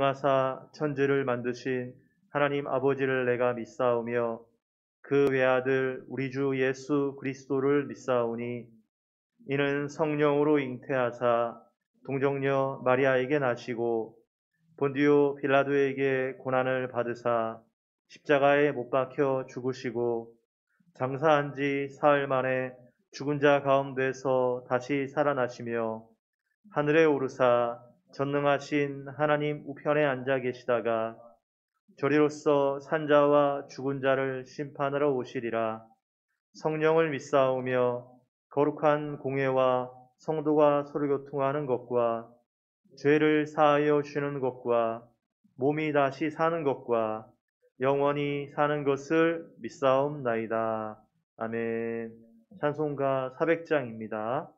하사 천지를 만드신 하나님 아버지를 내가 믿사오며 그 외아들 우리 주 예수 그리스도를 믿사오니 이는 성령으로 잉태하사 동정녀 마리아에게 나시고 본디오 빌라도에게 고난을 받으사 십자가에 못 박혀 죽으시고 장사한 지 사흘 만에 죽은 자 가운데서 다시 살아나시며 하늘에 오르사 전능하신 하나님 우편에 앉아 계시다가 저리로서 산자와 죽은 자를 심판하러 오시리라. 성령을 믿사오며 거룩한 공회와 성도가 서로 교통하는 것과 죄를 사하여 주는 것과 몸이 다시 사는 것과 영원히 사는 것을 믿사옵나이다. 아멘. 찬송가 400장입니다.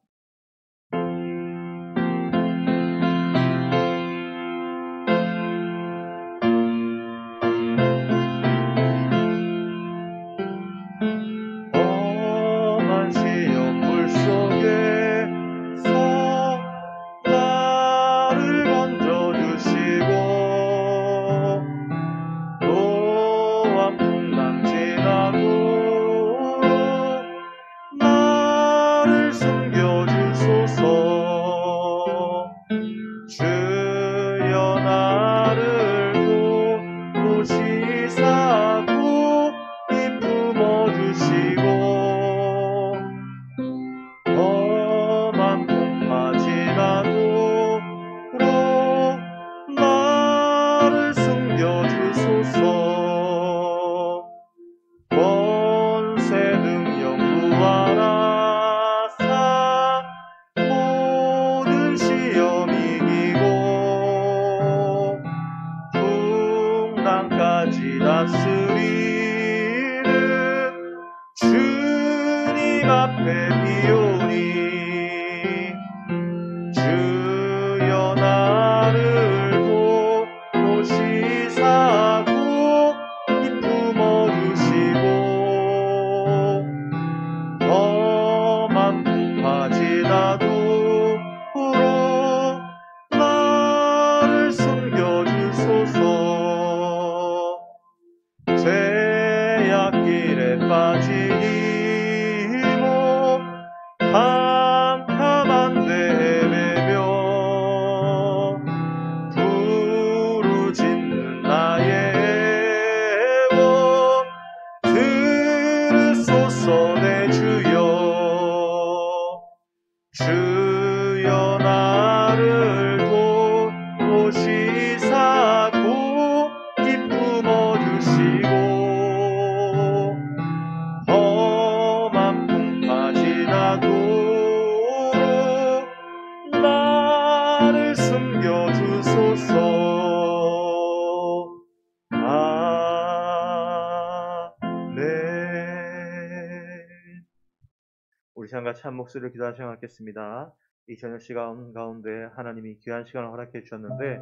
우리 시간과 참 목소리를 기도하는 시간 갖겠습니다. 이 저녁 시간 가운데 하나님이 귀한 시간을 허락해 주셨는데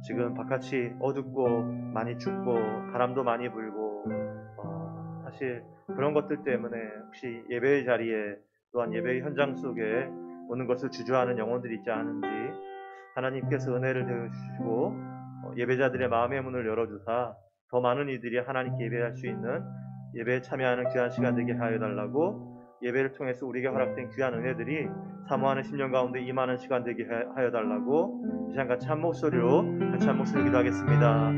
지금 바깥이 어둡고 많이 춥고 바람도 많이 불고 사실 그런 것들 때문에 혹시 예배의 자리에 또한 예배의 현장 속에 오는 것을 주저하는 영혼들이 있지 않은지 하나님께서 은혜를 되어주시고 예배자들의 마음의 문을 열어주사 더 많은 이들이 하나님께 예배할 수 있는 예배에 참여하는 귀한 시간 되게 하여 달라고 예배를 통해서 우리에게 허락된 귀한 은혜들이 사모하는 심령 가운데 임하는 시간 되게 하여 달라고 이 시간 같이 한 목소리로 기도하겠습니다.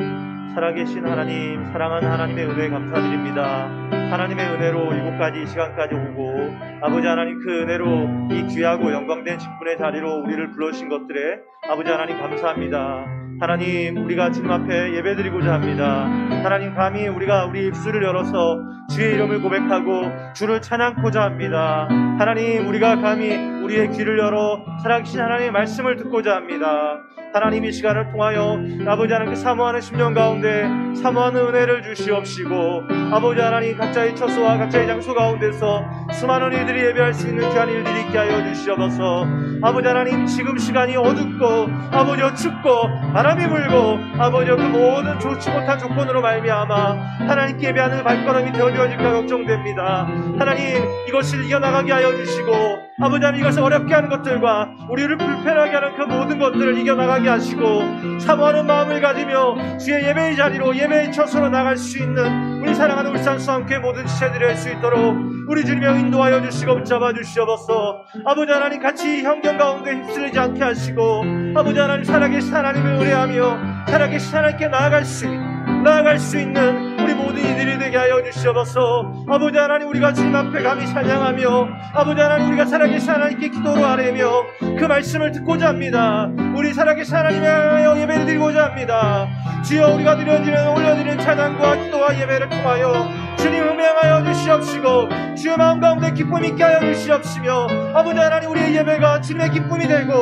살아계신 하나님, 사랑하는 하나님의 은혜에 감사드립니다. 하나님의 은혜로 이곳까지 이 시간까지 오고 아버지 하나님 그 은혜로 이 귀하고 영광된 직분의 자리로 우리를 불러주신 것들에 아버지 하나님 감사합니다. 하나님 우리가 주님 앞에 예배드리고자 합니다. 하나님 감히 우리가 우리 입술을 열어서 주의 이름을 고백하고 주를 찬양코자 합니다. 하나님 우리가 감히 우리의 귀를 열어 살아계신 하나님의 말씀을 듣고자 합니다. 하나님 이 시간을 통하여 아버지 하나님께 사모하는 심령 가운데 사모하는 은혜를 주시옵시고 아버지 하나님 각자의 처소와 각자의 장소 가운데서 수많은 이들이 예배할 수 있는 귀한 일들이 있게 하여 주시옵소서. 아버지 하나님 지금 시간이 어둡고 아버지 춥고 바람이 불고 아버지 그 모든 좋지 못한 조건으로 말미암아 하나님께 예배하는 발걸음이 되어질까 걱정됩니다. 하나님 이것을 이겨나가게 하여 주시고 아버지 하나님, 이것을 어렵게 하는 것들과 우리를 불편하게 하는 그 모든 것들을 이겨나가게 하시고 사모하는 마음을 가지며 주의 예배의 자리로, 예배의 처소로 나갈 수 있는 우리 사랑하는 울산 수원교회 모든 지체들이 할 수 있도록 우리 주님의 인도하여 주시고 붙잡아 주시옵소서. 아버지 하나님, 같이 형경 가운데 휩쓸리지 않게 하시고 아버지 하나님, 살아계신 하나님을 의뢰하며 살아계신 하나님께 나아갈 수 있는 우리 모든 이들이 되게 하여 주시옵소서. 아버지 하나님, 우리가 주님 앞에 감히 찬양하며 아버지 하나님, 우리가 살아계신 하나님께 기도로 아뢰며 그 말씀을 듣고자 합니다. 우리 살아계신 하나님에 하여 예배를 드리고자 합니다. 주여, 우리가 올려드리는 찬양과 기도와 예배를 통하여 주님 음행하여 주시옵시고 주의 마음 가운데 기쁨 있게 하여 주시옵시며 아버지 하나님, 우리의 예배가 주님의 기쁨이 되고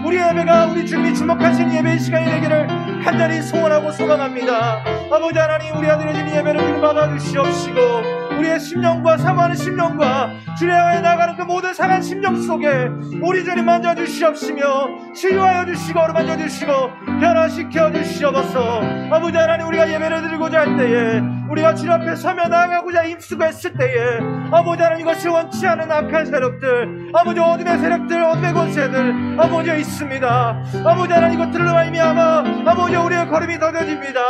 우리의 예배가 우리 주님이 주목하시는 예배의 시간이 되기를 간절히 소원하고 소망합니다. 아버지 하나님, 우리가 드려진 예배를 주님 받아 주시옵시고 우리의 심령과 사모하는 심령과 주를 향해 나가는 그 모든 상한 심령 속에 우리 주님 만져 주시옵시며 치유하여 주시고 어루만져 주시고 변화시켜 주시옵소서. 아버지 하나님, 우리가 예배를 드리고자 할 때에 우리가 주 앞에 서며 나아가고자 힘쓰고 했을 때에 아버지 하나님, 이것이 원치 않은 악한 세력들, 아버지 어둠의 세력들, 어둠의 권세들 아버지 있습니다. 아버지 하나님, 이것들을 말미암아 아버지 우리의 걸음이 더뎌집니다.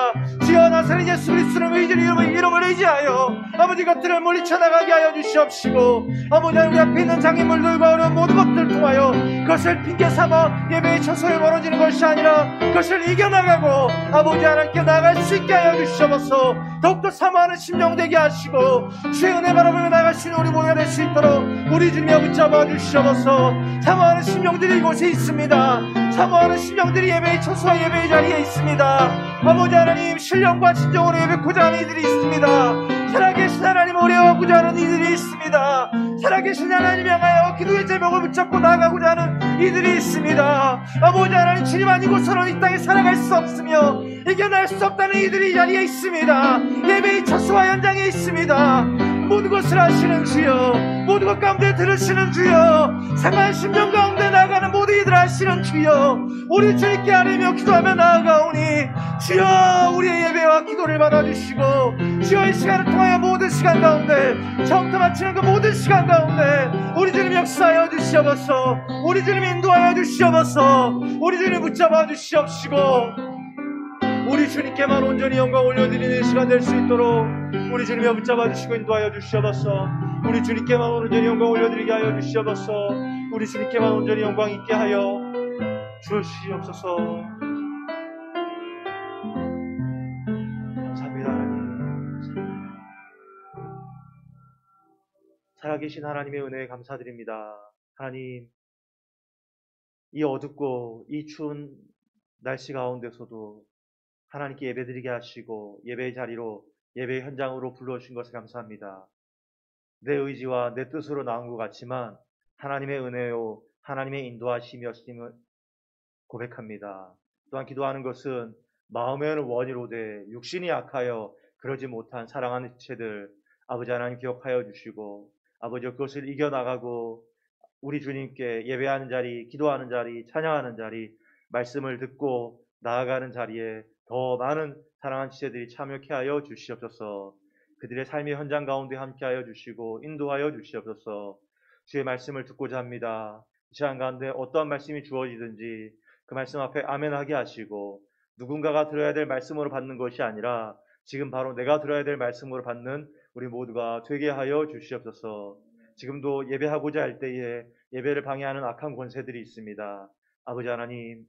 주여, 나사렛 예수 그리스도의 이름을 의지하여 아버지 것들을 물리쳐 나가게 하여 주시옵시고 아버지 하나님, 우리 앞에 있는 장애물들과 어려운 모든 것들을 통하여 그것을 핑계 삼아 예배의 처소에 멀어지는 것이 아니라 그것을 이겨나가고 아버지 하나님께 나갈 수 있게 하여 주시옵소서. 더욱더 사모하는 심령 되게 하시고 주의 은혜 바라보며 나갈 수 있는 우리 모두가 될 수 있도록 우리 주님의 붙잡아 주시옵소서. 사모하는 심령들이 이곳에 있습니다. 사모하는 심령들이 예배의 처소와 예배의 자리에 있습니다. 아버지 하나님, 신령과 진정으로 예배코자 하는 이들이 있습니다. 살아계신 하나님 어려워하고자 하는 이들이 있습니다. 살아계신 하나님 향하여 기도의 제목을 붙잡고 나아가고자 하는 이들이 있습니다. 아버지 하나님, 주님 아니고서는 이 땅에 살아갈 수 없으며 이겨낼 수 없다는 이들이 이 자리에 있습니다. 예배의 처소와 현장에 있습니다. 모든 것을 아시는 주여, 모든 것 가운데 들으시는 주여, 상한 심령 가운데 나아가는 모든 이들 아시는 주여, 우리 주님께 아뢰며 기도하며 나아가오니 주여, 우리의 예배와 기도를 받아주시고 주여, 이 시간을 통하여 모든 시간 가운데 처음부터 마치는 그 모든 시간 가운데 우리 주님 역사하여 주시옵소서. 우리 주님 인도하여 주시옵소서. 우리 주님 붙잡아 주시옵시고 우리 주님께만 온전히 영광 올려드리는 시간 될 수 있도록 우리 주님이 붙잡아 주시고 인도하여 주시옵소서. 우리 주님께만 온전히 영광 올려드리게 하여 주시옵소서. 우리 주님께만 온전히 영광 있게 하여 주시옵소서. 감사합니다. 하나님, 살아계신 하나님의 은혜에 감사드립니다. 하나님, 이 어둡고 이 추운 날씨 가운데서도 하나님께 예배드리게 하시고 예배의 자리로, 예배의 현장으로 불러주신 것을 감사합니다. 내 의지와 내 뜻으로 나온 것 같지만 하나님의 은혜요, 하나님의 인도하심이었음을 고백합니다. 또한 기도하는 것은 마음에는 원이로되 육신이 약하여 그러지 못한 사랑하는 지체들 아버지 하나님 기억하여 주시고 아버지 그것을 이겨나가고 우리 주님께 예배하는 자리, 기도하는 자리, 찬양하는 자리, 말씀을 듣고 나아가는 자리에 더 많은 사랑하는 지체들이 참여케 하여 주시옵소서. 그들의 삶의 현장 가운데 함께하여 주시고 인도하여 주시옵소서. 주의 말씀을 듣고자 합니다. 이 시간 가운데 어떠한 말씀이 주어지든지 그 말씀 앞에 아멘하게 하시고 누군가가 들어야 될 말씀으로 받는 것이 아니라 지금 바로 내가 들어야 될 말씀으로 받는 우리 모두가 되게 하여 주시옵소서. 지금도 예배하고자 할 때에 예배를 방해하는 악한 권세들이 있습니다. 아버지 하나님,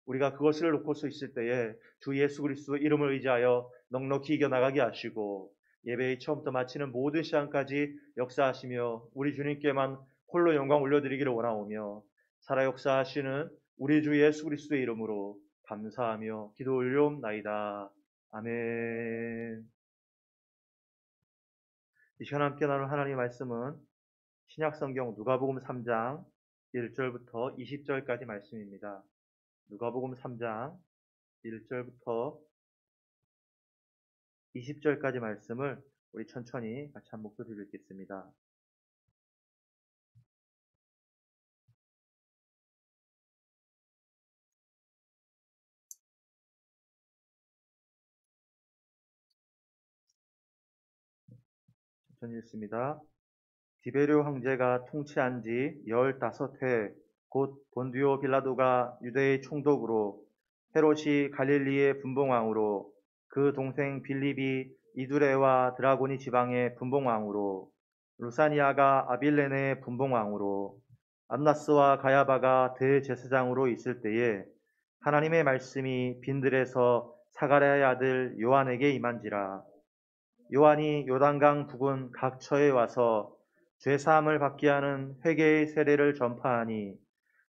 우리가 그것을 놓고서 있을 때에 주 예수 그리스도 이름을 의지하여 넉넉히 이겨나가게 하시고 예배의 처음부터 마치는 모든 시간까지 역사하시며 우리 주님께만 홀로 영광 올려드리기를 원하오며 살아 역사하시는 우리 주 예수 그리스도의 이름으로 감사하며 기도 올려옵나이다. 아멘. 이 시간 함께 나눌 하나님의 말씀은 신약성경 누가복음 3장 1절부터 20절까지 말씀입니다. 누가복음 3장 1절부터 20절까지 말씀을 우리 천천히 같이 한 목소리로 읽겠습니다. 천천히 읽습니다. 디베르 황제가 통치한 지 15해, 곧 본디오 빌라도가 유대의 총독으로, 헤롯이 갈릴리의 분봉왕으로, 그 동생 빌립이 이두레와 드라고니 지방의 분봉왕으로, 루사니아가 아빌레네의 분봉왕으로, 안나스와 가야바가 대제사장으로 있을 때에 하나님의 말씀이 빈들에서 사가랴의 아들 요한에게 임한지라. 요한이 요단강 부근 각 처에 와서 죄사함을 받게 하는 회개의 세례를 전파하니,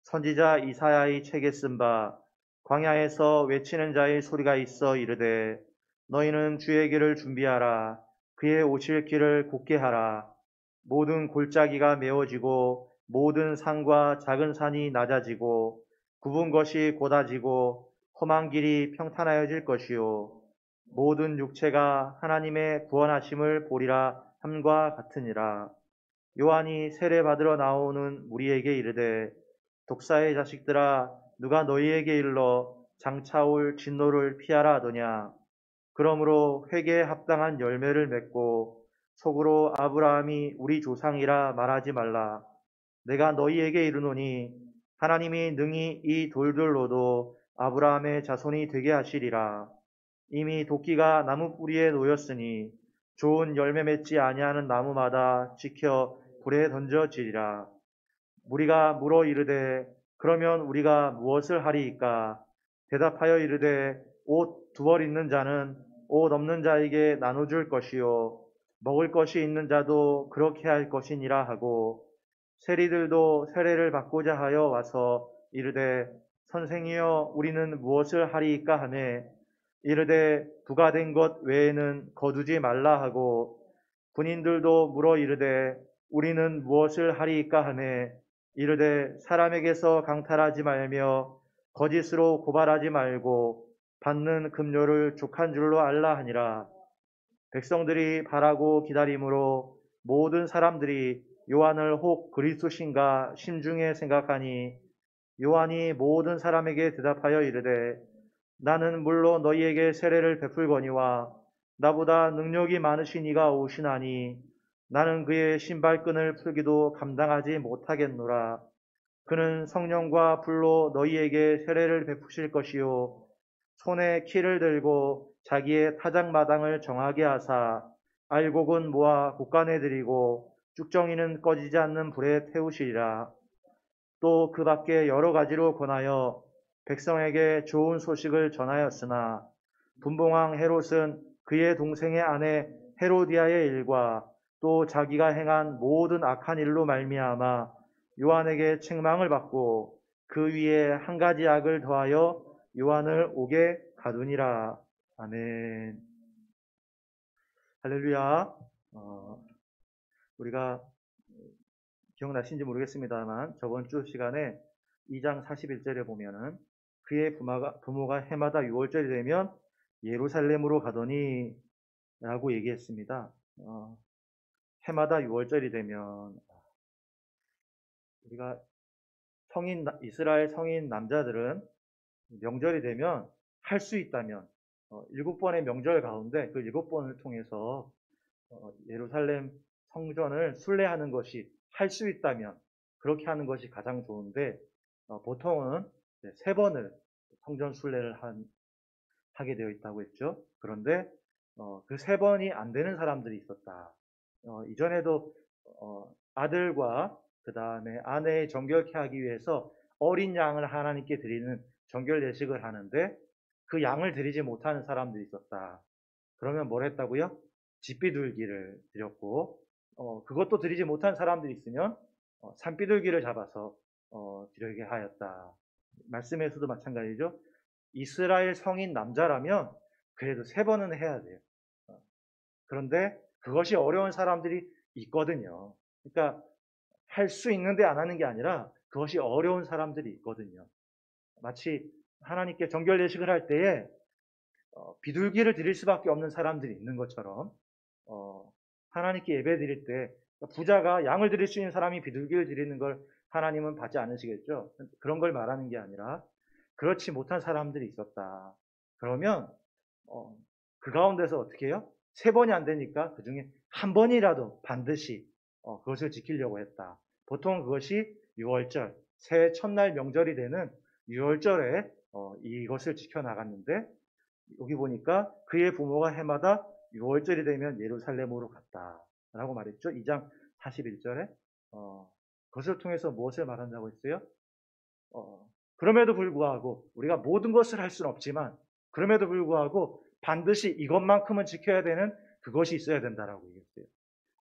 선지자 이사야의 책에 쓴 바 광야에서 외치는 자의 소리가 있어 이르되, 너희는 주의 길을 준비하라. 그의 오실 길을 곧게 하라. 모든 골짜기가 메워지고 모든 산과 작은 산이 낮아지고 굽은 것이 곧아지고 험한 길이 평탄하여질 것이요, 모든 육체가 하나님의 구원하심을 보리라 함과 같으니라. 요한이 세례 받으러 나오는 무리에게 이르되, 독사의 자식들아, 누가 너희에게 일러 장차 올 진노를 피하라 하더냐. 그러므로 회개에 합당한 열매를 맺고 속으로 아브라함이 우리 조상이라 말하지 말라. 내가 너희에게 이르노니 하나님이 능히 이 돌들로도 아브라함의 자손이 되게 하시리라. 이미 도끼가 나무 뿌리에 놓였으니 좋은 열매 맺지 아니하는 나무마다 지켜 불에 던져지리라. 무리가 물어 이르되, 그러면 우리가 무엇을 하리이까? 대답하여 이르되, 옷 두 벌 있는 자는 옷 없는 자에게 나눠줄 것이요, 먹을 것이 있는 자도 그렇게 할 것이니라 하고, 세리들도 세례를 받고자 하여 와서 이르되, 선생이여, 우리는 무엇을 하리이까 하매, 이르되 부가 된 것 외에는 거두지 말라 하고, 군인들도 물어 이르되 우리는 무엇을 하리이까 하매, 이르되 사람에게서 강탈하지 말며 거짓으로 고발하지 말고 받는 급료를 족한 줄로 알라 하니라. 백성들이 바라고 기다림으로 모든 사람들이 요한을 혹 그리스도신가 심중에 생각하니, 요한이 모든 사람에게 대답하여 이르되, 나는 물로 너희에게 세례를 베풀거니와 나보다 능력이 많으신 이가 오시나니 나는 그의 신발끈을 풀기도 감당하지 못하겠노라. 그는 성령과 불로 너희에게 세례를 베푸실 것이요, 손에 키를 들고 자기의 타작마당을 정하게 하사 알곡은 모아 곡간에 들이고 쭉정이는 꺼지지 않는 불에 태우시리라. 또 그 밖에 여러 가지로 권하여 백성에게 좋은 소식을 전하였으나, 분봉왕 헤롯은 그의 동생의 아내 헤로디아의 일과 또 자기가 행한 모든 악한 일로 말미암아 요한에게 책망을 받고 그 위에 한 가지 악을 더하여 요한을 옥에 가두니라. 아멘. 할렐루야. 우리가 기억나신지 모르겠습니다만 저번 주 시간에 2장 41절에 보면은, 그의 부모가 해마다 6월절이 되면 예루살렘으로 가더니 라고 얘기했습니다. 해마다 6월절이 되면, 우리가 이스라엘 성인 남자들은 명절이 되면 할 수 있다면 7번의 명절 가운데 그 7번을 통해서 예루살렘 성전을 순례하는 것이, 할 수 있다면 그렇게 하는 것이 가장 좋은데, 보통은 3번을 성전 순례를 하게 되어 있다고 했죠. 그런데 그 3번이 안 되는 사람들이 있었다. 이전에도 아들과 그 다음에 아내의 정결케 하기 위해서 어린 양을 하나님께 드리는 정결 예식을 하는데 그 양을 드리지 못하는 사람들이 있었다. 그러면 뭘 했다고요? 집비둘기를 드렸고, 그것도 드리지 못한 사람들이 있으면 산비둘기를 잡아서 드리게 하였다. 말씀에서도 마찬가지죠. 이스라엘 성인 남자라면 그래도 3번은 해야 돼요. 그런데 그것이 어려운 사람들이 있거든요. 그러니까 할 수 있는데 안 하는 게 아니라 그것이 어려운 사람들이 있거든요. 마치 하나님께 정결 예식을 할 때에 비둘기를 드릴 수밖에 없는 사람들이 있는 것처럼, 하나님께 예배 드릴 때 부자가 양을 드릴 수 있는 사람이 비둘기를 드리는 걸 하나님은 받지 않으시겠죠. 그런 걸 말하는 게 아니라 그렇지 못한 사람들이 있었다. 그러면 그 가운데서 어떻게 해요? 3번이 안 되니까 그 중에 한 번이라도 반드시 그것을 지키려고 했다. 보통 그것이 6월절, 새해 첫날 명절이 되는 6월절에 이것을 지켜나갔는데 여기 보니까 그의 부모가 해마다 6월절이 되면 예루살렘으로 갔다라고 말했죠. 2장 41절에 그것을 통해서 무엇을 말한다고 했어요? 그럼에도 불구하고 우리가 모든 것을 할 수는 없지만 그럼에도 불구하고 반드시 이것만큼은 지켜야 되는 그것이 있어야 된다라고 얘기했어요.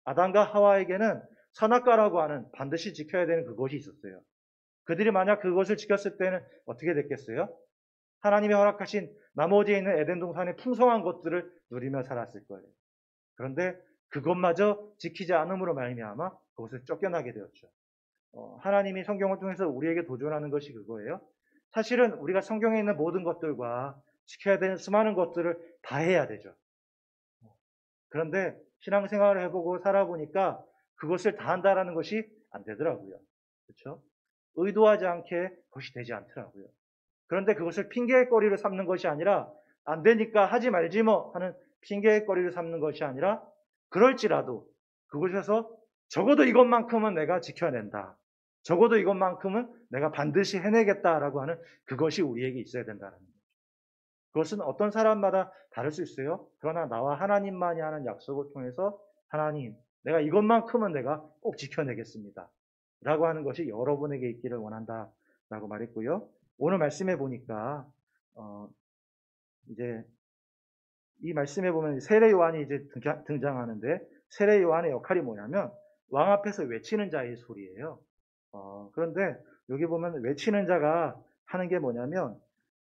아담과 하와에게는 선악과라고 하는 반드시 지켜야 되는 그것이 있었어요. 그들이 만약 그것을 지켰을 때는 어떻게 됐겠어요? 하나님이 허락하신 나머지에 있는 에덴 동산의 풍성한 것들을 누리며 살았을 거예요. 그런데 그것마저 지키지 않음으로 말미암아 그것을 쫓겨나게 되었죠. 하나님이 성경을 통해서 우리에게 도전하는 것이 그거예요. 사실은 우리가 성경에 있는 모든 것들과 지켜야 되는 수많은 것들을 다 해야 되죠. 그런데 신앙생활을 해보고 살아보니까 그것을 다 한다라는 것이 안 되더라고요. 그렇죠? 의도하지 않게 그것이 되지 않더라고요. 그런데 그것을 핑계거리로 삼는 것이 아니라 안 되니까 하지 말지 뭐 하는 핑계거리로 삼는 것이 아니라 그럴지라도 그곳에서 적어도 이것만큼은 내가 지켜낸다. 적어도 이것만큼은 내가 반드시 해내겠다라고 하는 그것이 우리에게 있어야 된다는 거죠. 그것은 어떤 사람마다 다를 수 있어요. 그러나 나와 하나님만이 하는 약속을 통해서 하나님, 내가 이것만큼은 내가 꼭 지켜내겠습니다. 라고 하는 것이 여러분에게 있기를 원한다라고 말했고요. 오늘 말씀해 보니까 이제 이 말씀에 보면 세례 요한이 이제 등장하는데 세례 요한의 역할이 뭐냐면 왕 앞에서 외치는 자의 소리예요. 그런데 여기 보면 외치는 자가 하는 게 뭐냐면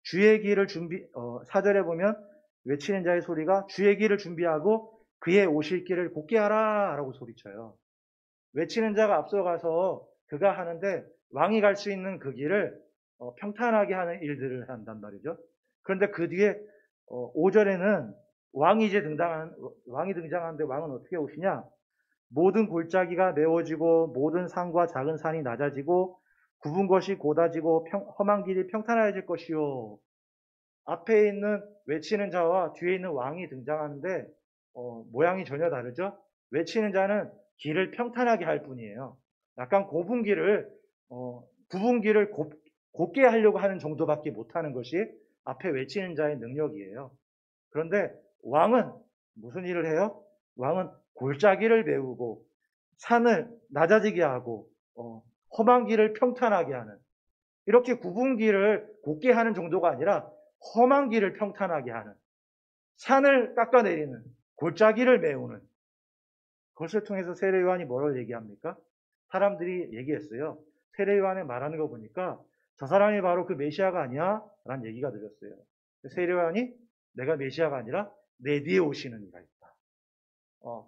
주의 길을 4절에 보면 외치는 자의 소리가 주의 길을 준비하고 그의 오실 길을 곧게 하라 라고 소리쳐요. 외치는 자가 앞서가서 그가 하는데 왕이 갈 수 있는 그 길을 평탄하게 하는 일들을 한단 말이죠. 그런데 그 뒤에 5절에는 왕이 등장하는데 왕은 어떻게 오시냐? 모든 골짜기가 메워지고 모든 산과 작은 산이 낮아지고 굽은 것이 곧아지고 험한 길이 평탄해질 것이요. 앞에 있는 외치는 자와 뒤에 있는 왕이 등장하는데 모양이 전혀 다르죠. 외치는 자는 길을 평탄하게 할 뿐이에요. 약간 굽은 길을 곧게 하려고 하는 정도밖에 못하는 것이 앞에 외치는 자의 능력이에요. 그런데 왕은 무슨 일을 해요? 왕은 골짜기를 메우고 산을 낮아지게 하고 험한 길을 평탄하게 하는, 이렇게 굽은 길을 곧게 하는 정도가 아니라 험한 길을 평탄하게 하는, 산을 깎아내리는, 골짜기를 메우는, 그것을 통해서 세례 요한이 뭐를 얘기합니까? 사람들이 얘기했어요. 세례 요한이 말하는 거 보니까 저 사람이 바로 그 메시아가 아니야? 라는 얘기가 들렸어요. 세례 요한이 내가 메시아가 아니라 내 뒤에 오시는 이가 있다.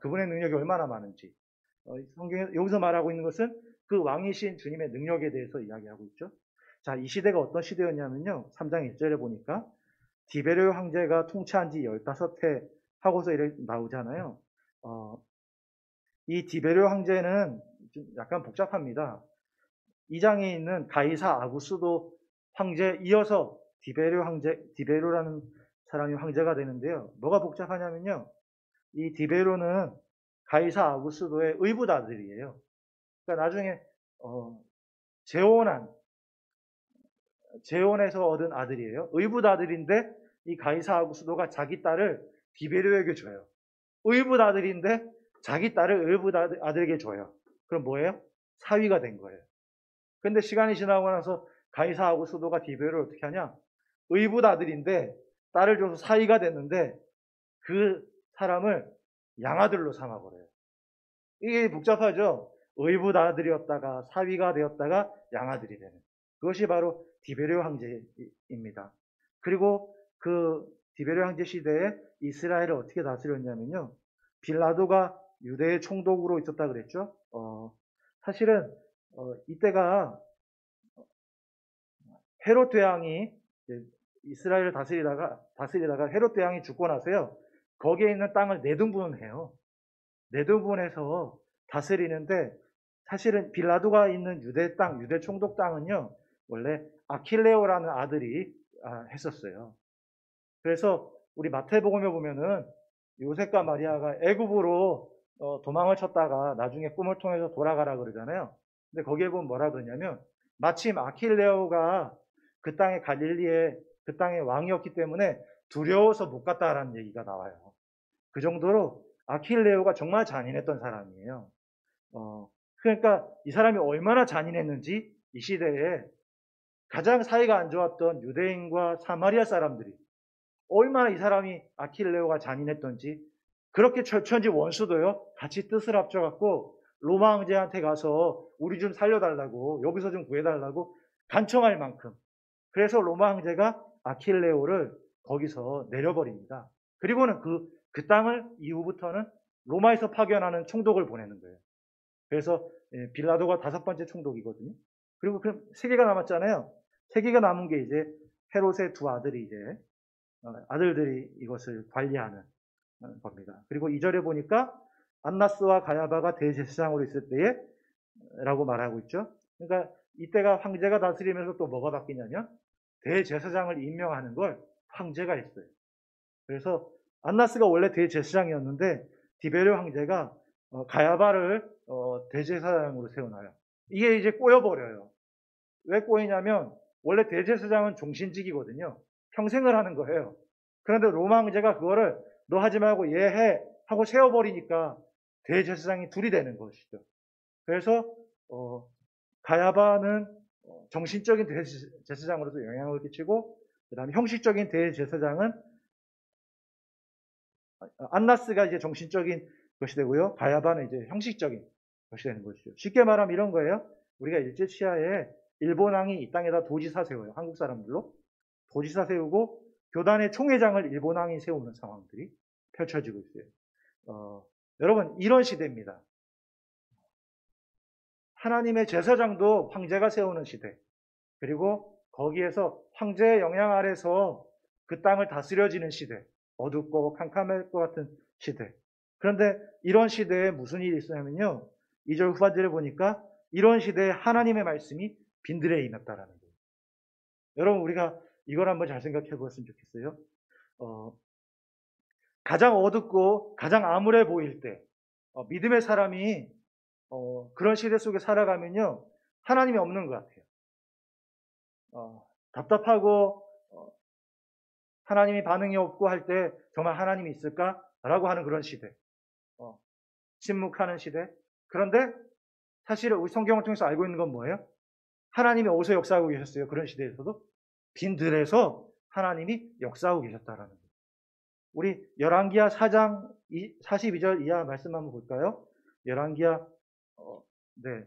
그분의 능력이 얼마나 많은지. 성경에 여기서 말하고 있는 것은 그 왕이신 주님의 능력에 대해서 이야기하고 있죠. 자, 이 시대가 어떤 시대였냐면요. 3장 1절에 보니까 디베르 황제가 통치한 지 15해 하고서 이렇게 나오잖아요. 이 디베르 황제는 좀 약간 복잡합니다. 2장에 있는 가이사 아구스도 황제 이어서 디베르라는 사람이 황제가 되는데요. 뭐가 복잡하냐면요. 이 디베르는 가이사 아구스도의 의붓아들이에요. 그러니까 나중에 재혼해서 얻은 아들이에요. 의붓아들인데 이 가이사 아구스도가 자기 딸을 디베르에게 줘요. 의붓아들인데 자기 딸을 의붓아들에게 줘요. 그럼 뭐예요? 사위가 된 거예요. 근데 시간이 지나고 나서 가이사 아구스도가 디베르를 어떻게 하냐? 의붓아들인데 딸을 줘서 사위가 됐는데 그 사람을 양아들로 삼아버려요. 이게 복잡하죠? 의붓아들이었다가 사위가 되었다가 양아들이 되는. 그것이 바로 디베르 황제입니다. 그리고 그 디베르 황제 시대에 이스라엘을 어떻게 다스렸냐면요. 빌라도가 유대의 총독으로 있었다 그랬죠. 사실은 이때가 헤롯 대왕이 이스라엘을 다스리다가 헤롯 대왕이 죽고 나서요. 거기에 있는 땅을 내등분해요. 내등분해서 다스리는데 사실은 빌라도가 있는 유대 총독 땅은요. 원래 아킬레오라는 아들이 했었어요. 그래서 우리 마태복음에 보면은 요셉과 마리아가 애굽으로 도망을 쳤다가 나중에 꿈을 통해서 돌아가라 그러잖아요. 근데 거기에 보면 뭐라 그러냐면 마침 아킬레오가 그 땅의 갈릴리에 그 땅의 왕이었기 때문에 두려워서 못 갔다라는 얘기가 나와요. 그 정도로 아킬레오가 정말 잔인했던 사람이에요. 그러니까 이 사람이 얼마나 잔인했는지 이 시대에 가장 사이가 안 좋았던 유대인과 사마리아 사람들이 얼마나 이 사람이 아킬레오가 잔인했던지 그렇게 철천지 원수도요 같이 뜻을 합쳐갖고 로마 황제한테 가서 우리 좀 살려달라고 여기서 좀 구해달라고 간청할 만큼 그래서 로마 황제가 아킬레오를 거기서 내려버립니다. 그리고는 그 땅을 이후부터는 로마에서 파견하는 총독을 보내는 거예요. 그래서 빌라도가 5번째 총독이거든요. 그리고 그럼 3개가 남았잖아요. 3개가 남은 게 이제 헤롯의 2 아들이 이제 아들들이 이것을 관리하는 겁니다. 그리고 2절에 보니까 안나스와 가야바가 대제사장으로 있을 때에 라고 말하고 있죠. 그러니까 이때가 황제가 다스리면서 또 뭐가 바뀌냐면 대제사장을 임명하는 걸 황제가 했어요. 그래서 안나스가 원래 대제사장이었는데 디베르 황제가 가야바를 대제사장으로 세워놔요. 이게 이제 꼬여버려요. 왜 꼬이냐면 원래 대제사장은 종신직이거든요. 평생을 하는 거예요. 그런데 로마 황제가 그거를 너 하지 말고 얘 해 하고 세워버리니까 대제사장이 둘이 되는 것이죠. 그래서 가야바는 정신적인 대제사장으로서 영향을 끼치고 그 다음에 형식적인 대제사장은 안나스가 이제 정신적인 것이 되고요. 가야바는 이제 형식적인 것이 되는 것이죠. 쉽게 말하면 이런 거예요. 우리가 일제치하에 일본 왕이 이 땅에다 도지사 세워요. 한국 사람들로. 도지사 세우고 교단의 총회장을 일본 왕이 세우는 상황들이 펼쳐지고 있어요. 여러분 이런 시대입니다. 하나님의 제사장도 황제가 세우는 시대. 그리고 거기에서 황제의 영향 아래서 그 땅을 다스려지는 시대. 어둡고 캄캄할 것 같은 시대. 그런데 이런 시대에 무슨 일이 있었냐면요. 2절 후반절에 보니까 이런 시대에 하나님의 말씀이 빈들에 임했다라는 거예요. 여러분 우리가 이걸 한번 잘 생각해 보았으면 좋겠어요. 가장 어둡고 가장 암울해 보일 때 믿음의 사람이 그런 시대 속에 살아가면요. 하나님이 없는 것 같아요. 답답하고 하나님이 반응이 없고 할 때 정말 하나님이 있을까라고 하는 그런 시대. 침묵하는 시대. 그런데 사실 우리 성경을 통해서 알고 있는 건 뭐예요? 하나님이 어디서 역사하고 계셨어요? 그런 시대에서도 빈들에서 하나님이 역사하고 계셨다라는 거예요. 우리 열왕기하 4장 42절 이하 말씀 한번 볼까요? 열왕기하 네,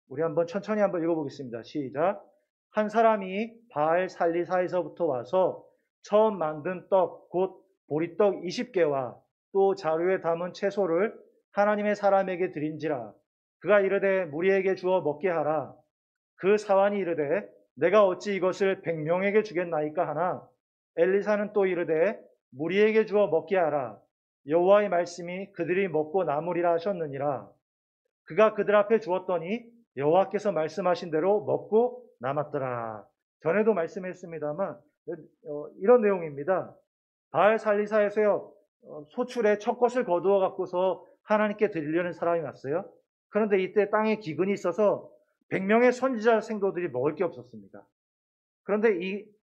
우리 한번 천천히 한번 읽어보겠습니다. 시작. 한 사람이 바알 살리사에서부터 와서 처음 만든 떡, 곧 보리떡 20개와 또 자루에 담은 채소를 하나님의 사람에게 드린지라. 그가 이르되 무리에게 주어 먹게 하라. 그 사환이 이르되 내가 어찌 이것을 100명에게 주겠나이까 하나. 엘리사는 또 이르되 무리에게 주어 먹게 하라. 여호와의 말씀이 그들이 먹고 남으리라 하셨느니라. 그가 그들 앞에 주었더니 여호와께서 말씀하신 대로 먹고 남았더라. 전에도 말씀했습니다만 이런 내용입니다. 바알 살리사에서요 소출의 첫 것을 거두어 갖고서 하나님께 드리려는 사람이 왔어요. 그런데 이때 땅에 기근이 있어서 100명의 선지자 생도들이 먹을 게 없었습니다. 그런데 이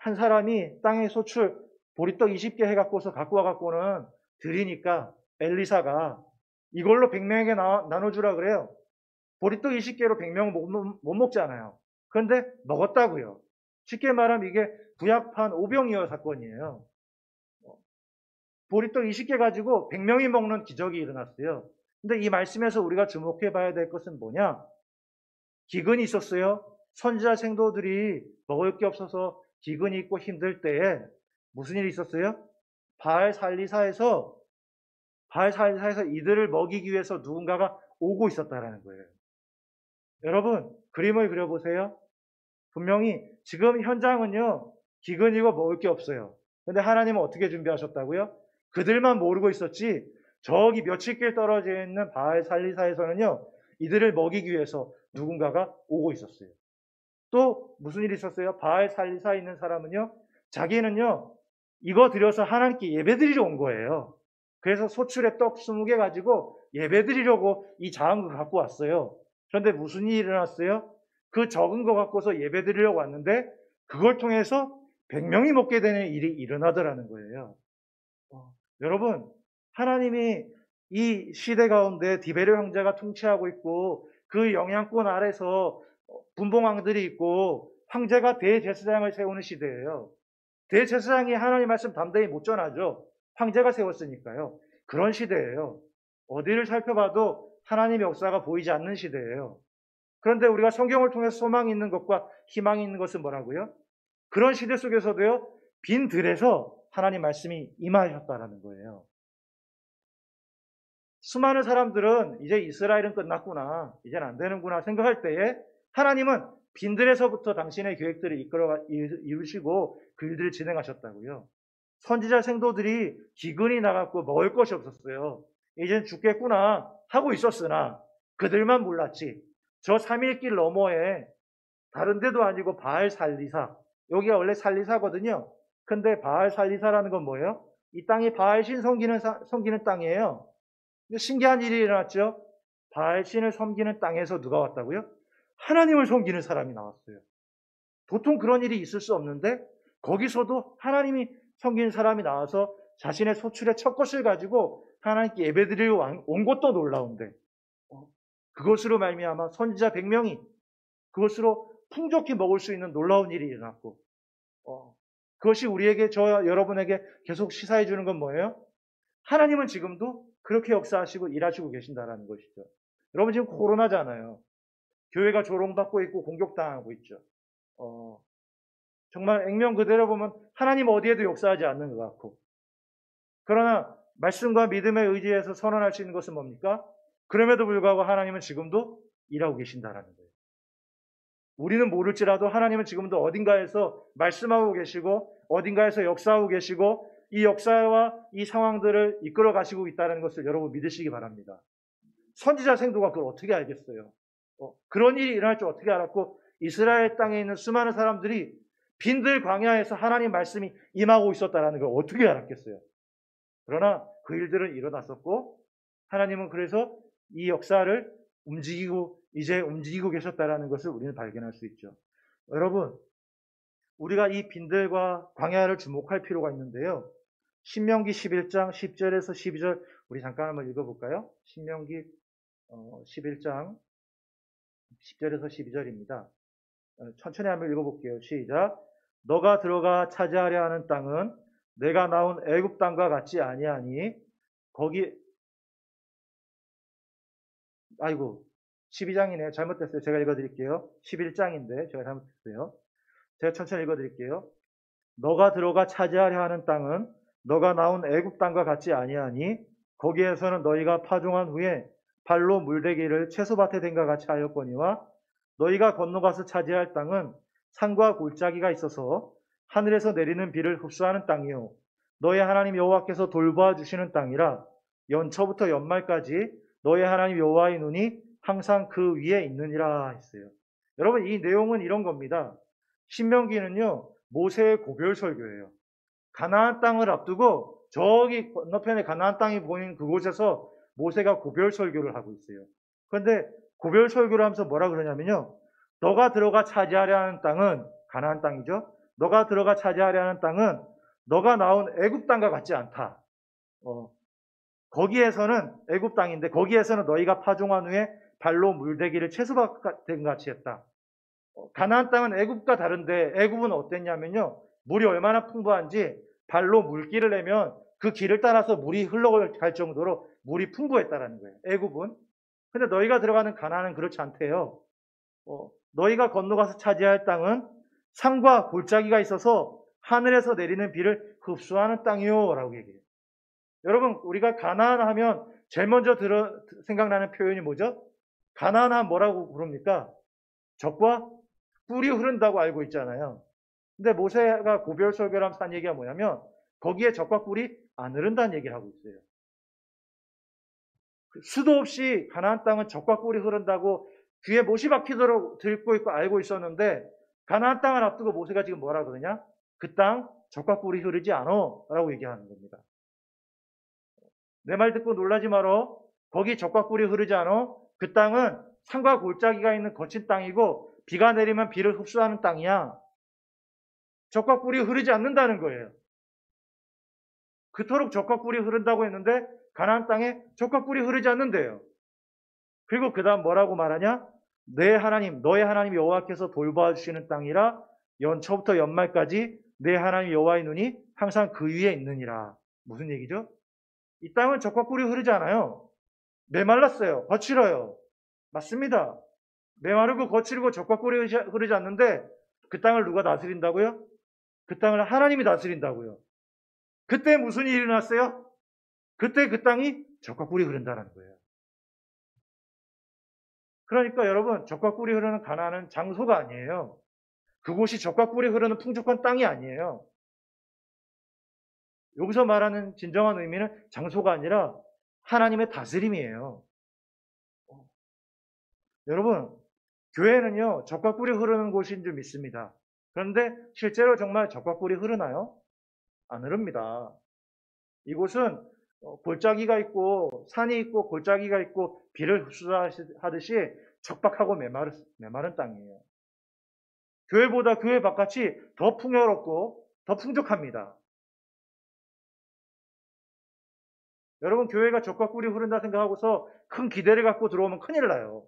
한 사람이 땅에 소출 보리떡 20개 해갖고서 갖고 와갖고는 드리니까 엘리사가 이걸로 100명에게 나눠주라 그래요. 보리떡 20개로 100명 못 먹잖아요. 그런데 먹었다고요. 쉽게 말하면 이게 구약판 오병이어 사건이에요. 보리떡 20개 가지고 100명이 먹는 기적이 일어났어요. 근데 이 말씀에서 우리가 주목해 봐야 될 것은 뭐냐? 기근이 있었어요. 선지자 생도들이 먹을 게 없어서 기근이 있고 힘들 때에 무슨 일이 있었어요? 바알 살리사에서 이들을 먹이기 위해서 누군가가 오고 있었다라는 거예요. 여러분, 그림을 그려보세요. 분명히 지금 현장은요, 기근이고 먹을 게 없어요. 근데 하나님은 어떻게 준비하셨다고요? 그들만 모르고 있었지, 저기 며칠 길 떨어져 있는 바알 살리사에서는요, 이들을 먹이기 위해서 누군가가 오고 있었어요. 또 무슨 일이 있었어요? 바알 살리사에 있는 사람은요, 자기는요, 이거 드려서 하나님께 예배 드리러 온 거예요. 그래서 소출의 떡 20개 가지고 예배 드리려고 이 작은 거 갖고 왔어요. 그런데 무슨 일이 일어났어요? 그 적은 거 갖고서 예배 드리려고 왔는데 그걸 통해서 100명이 먹게 되는 일이 일어나더라는 거예요. 여러분, 하나님이 이 시대 가운데 디베르 형제가 통치하고 있고 그 영향권 아래서 분봉왕들이 있고 황제가 대제사장을 세우는 시대예요. 대제사장이 하나님 말씀 담대히 못 전하죠. 황제가 세웠으니까요. 그런 시대예요. 어디를 살펴봐도 하나님의 역사가 보이지 않는 시대예요. 그런데 우리가 성경을 통해서 소망이 있는 것과 희망이 있는 것은 뭐라고요? 그런 시대 속에서도요, 빈 들에서 하나님 말씀이 임하셨다라는 거예요. 수많은 사람들은 이제 이스라엘은 끝났구나, 이젠 안 되는구나 생각할 때에 하나님은 빈들에서부터 당신의 계획들을 이루시고 그 일들을 진행하셨다고요. 선지자 생도들이 기근이 나갔고 먹을 것이 없었어요. 이젠 죽겠구나 하고 있었으나 그들만 몰랐지. 저 3일길 너머에 다른 데도 아니고 바알 살리사, 여기가 원래 살리사거든요. 근데 바알 살리사라는 건 뭐예요? 이 땅이 바알신 섬기는 땅이에요. 신기한 일이 일어났죠. 바알신을 섬기는 땅에서 누가 왔다고요? 하나님을 섬기는 사람이 나왔어요. 보통 그런 일이 있을 수 없는데 거기서도 하나님이 섬기는 사람이 나와서 자신의 소출의 첫 것을 가지고 하나님께 예배드리러 온 것도 놀라운데 그것으로 말미암아 선지자 100명이 그것으로 풍족히 먹을 수 있는 놀라운 일이 일어났고 그것이 우리에게, 저 여러분에게 계속 시사해 주는 건 뭐예요? 하나님은 지금도 그렇게 역사하시고 일하시고 계신다라는 것이죠. 여러분, 지금 코로나잖아요. 교회가 조롱받고 있고 공격당하고 있죠. 정말 액면 그대로 보면 하나님 어디에도 역사하지 않는 것 같고, 그러나 말씀과 믿음에 의지해서 선언할 수 있는 것은 뭡니까? 그럼에도 불구하고 하나님은 지금도 일하고 계신다라는 거예요. 우리는 모를지라도 하나님은 지금도 어딘가에서 말씀하고 계시고 어딘가에서 역사하고 계시고 이 역사와 이 상황들을 이끌어 가시고 있다는 것을 여러분 믿으시기 바랍니다. 선지자 생도가 그걸 어떻게 알겠어요? 그런 일이 일어날 줄 어떻게 알았고, 이스라엘 땅에 있는 수많은 사람들이 빈들 광야에서 하나님 말씀이 임하고 있었다는 걸 어떻게 알았겠어요? 그러나 그 일들은 일어났었고 하나님은 그래서 이 역사를 이제 움직이고 계셨다는 것을 우리는 발견할 수 있죠. 여러분, 우리가 이 빈들과 광야를 주목할 필요가 있는데요. 신명기 11장 10절에서 12절 우리 잠깐 한번 읽어볼까요? 신명기 11장 10절에서 12절입니다. 천천히 한번 읽어볼게요. 시작. 너가 들어가 차지하려 하는 땅은 내가 나온 애굽 땅과 같지 아니하니 거기 12장이네요. 잘못됐어요. 제가 읽어드릴게요. 11장인데 제가 잘못했어요. 제가 천천히 읽어드릴게요. 너가 들어가 차지하려 하는 땅은 너가 나온 애굽 땅과 같지 아니하니 거기에서는 너희가 파종한 후에 발로 물대기를 채소밭에 댄과 같이 하였거니와 너희가 건너가서 차지할 땅은 산과 골짜기가 있어서 하늘에서 내리는 비를 흡수하는 땅이요 너희 하나님 여호와께서 돌보아 주시는 땅이라 연초부터 연말까지 너희 하나님 여호와의 눈이 항상 그 위에 있느니라 했어요. 여러분, 이 내용은 이런 겁니다. 신명기는요 모세의 고별 설교예요. 가나안 땅을 앞두고 저기 건너편에 가나안 땅이 보이는 그곳에서 모세가 고별 설교를 하고 있어요. 그런데 고별 설교를 하면서 뭐라 그러냐면요, 너가 들어가 차지하려 하는 땅은 가나안 땅이죠. 너가 들어가 차지하려 하는 땅은 너가 나온 애굽 땅과 같지 않다. 거기에서는 애굽 땅인데 거기에서는 너희가 파종한 후에 발로 물대기를 채소밭 같이 했다. 가나안 땅은 애굽과 다른데 애굽은 어땠냐면요, 물이 얼마나 풍부한지 발로 물길을 내면 그 길을 따라서 물이 흘러갈 정도로 물이 풍부했다라는 거예요. 애굽은. 근데 너희가 들어가는 가나안은 그렇지 않대요. 너희가 건너가서 차지할 땅은 산과 골짜기가 있어서 하늘에서 내리는 비를 흡수하는 땅이요 라고 얘기해요. 여러분, 우리가 가나안 하면 제일 먼저 생각나는 표현이 뭐죠? 가나안 하면 뭐라고 부릅니까? 젖과 꿀이 흐른다고 알고 있잖아요. 근데 모세가 고별 설교를 하면서 한 얘기가 뭐냐면 거기에 젖과 꿀이 안 흐른다는 얘기를 하고 있어요. 수도 없이 가나안 땅은 젖과 꿀이 흐른다고 귀에 못이 박히도록 듣고 있고 알고 있었는데 가나안 땅을 앞두고 모세가 지금 뭐라 그러냐? 그 땅 젖과 꿀이 흐르지 않아 라고 얘기하는 겁니다. 내 말 듣고 놀라지 말어. 거기 적과 꿀이 흐르지 않아. 그 땅은 산과 골짜기가 있는 거친 땅이고 비가 내리면 비를 흡수하는 땅이야. 적과 꿀이 흐르지 않는다는 거예요. 그토록 적과 꿀이 흐른다고 했는데 가나안 땅에 적과 꿀이 흐르지 않는데요. 그리고 그 다음 뭐라고 말하냐? 내 하나님, 너의 하나님 여호와께서 돌보아 주시는 땅이라 연초부터 연말까지 내 하나님 여호와의 눈이 항상 그 위에 있느니라. 무슨 얘기죠? 이 땅은 적과 꿀이 흐르지 않아요. 메말랐어요. 거칠어요. 맞습니다. 메마르고 거칠고 적과 꿀이 흐르지 않는데 그 땅을 누가 다스린다고요? 그 땅을 하나님이 다스린다고요. 그때 무슨 일이 일어났어요? 그때 그 땅이 적과 꿀이 흐른다는 거예요. 그러니까 여러분, 적과 꿀이 흐르는 가나안은 장소가 아니에요. 그곳이 적과 꿀이 흐르는 풍족한 땅이 아니에요. 여기서 말하는 진정한 의미는 장소가 아니라 하나님의 다스림이에요. 여러분, 교회는요, 적과 꿀이 흐르는 곳인 줄 믿습니다. 그런데 실제로 정말 적과 꿀이 흐르나요? 안 흐릅니다. 이곳은 골짜기가 있고 산이 있고 골짜기가 있고 비를 흡수하듯이 척박하고 메마른 땅이에요. 교회보다 교회 바깥이 더 풍요롭고 더 풍족합니다. 여러분, 교회가 적과 꿀이 흐른다 생각하고서 큰 기대를 갖고 들어오면 큰일 나요.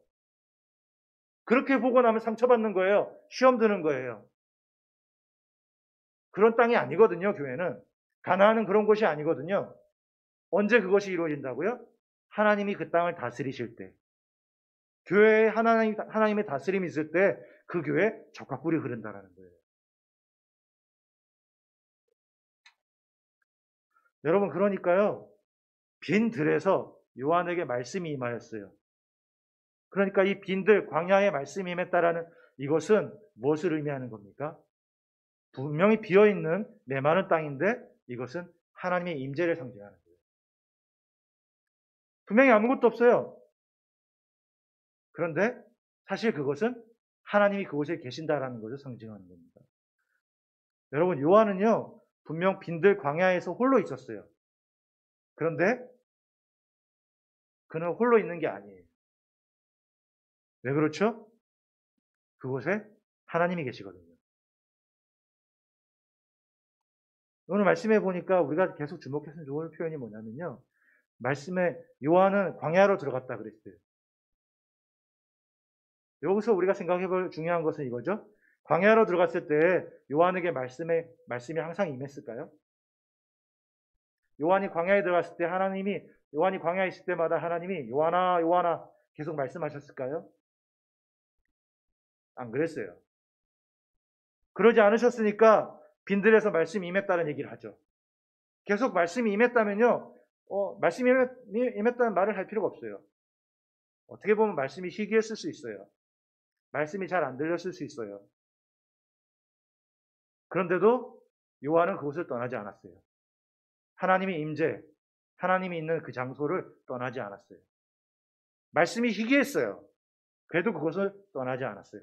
그렇게 보고 나면 상처받는 거예요. 시험 드는 거예요. 그런 땅이 아니거든요, 교회는. 가나안은 그런 곳이 아니거든요. 언제 그것이 이루어진다고요? 하나님이 그 땅을 다스리실 때. 교회에 하나님의 다스림이 있을 때 그 교회에 적과 꿀이 흐른다는 거예요. 여러분, 그러니까요, 빈 들에서 요한에게 말씀이 임하였어요. 그러니까 이 빈들, 광야의 말씀이 임했다라는 이것은 무엇을 의미하는 겁니까? 분명히 비어있는 메마른 땅인데 이것은 하나님의 임재를 상징하는 거예요. 분명히 아무것도 없어요. 그런데 사실 그것은 하나님이 그곳에 계신다라는 것을 상징하는 겁니다. 여러분, 요한은요, 분명 빈들 광야에서 홀로 있었어요. 그런데 그는 홀로 있는 게 아니에요. 왜 그렇죠? 그곳에 하나님이 계시거든요. 오늘 말씀해 보니까 우리가 계속 주목했으면 좋은 표현이 뭐냐면요. 말씀에 요한은 광야로 들어갔다 그랬어요. 여기서 우리가 생각해 볼 중요한 것은 이거죠. 광야로 들어갔을 때 요한에게 말씀이 항상 임했을까요? 요한이 광야에 들어갔을 때 요한이 광야에 있을 때마다 하나님이 요한아, 요한아 계속 말씀하셨을까요? 안 그랬어요. 그러지 않으셨으니까 빈들에서 말씀이 임했다는 얘기를 하죠. 계속 말씀이 임했다면요, 말씀이 임했다는 말을 할 필요가 없어요. 어떻게 보면 말씀이 희귀했을 수 있어요. 말씀이 잘 안 들렸을 수 있어요. 그런데도 요한은 그곳을 떠나지 않았어요. 하나님의 임재, 하나님이 있는 그 장소를 떠나지 않았어요. 말씀이 희귀했어요. 그래도 그것을 떠나지 않았어요.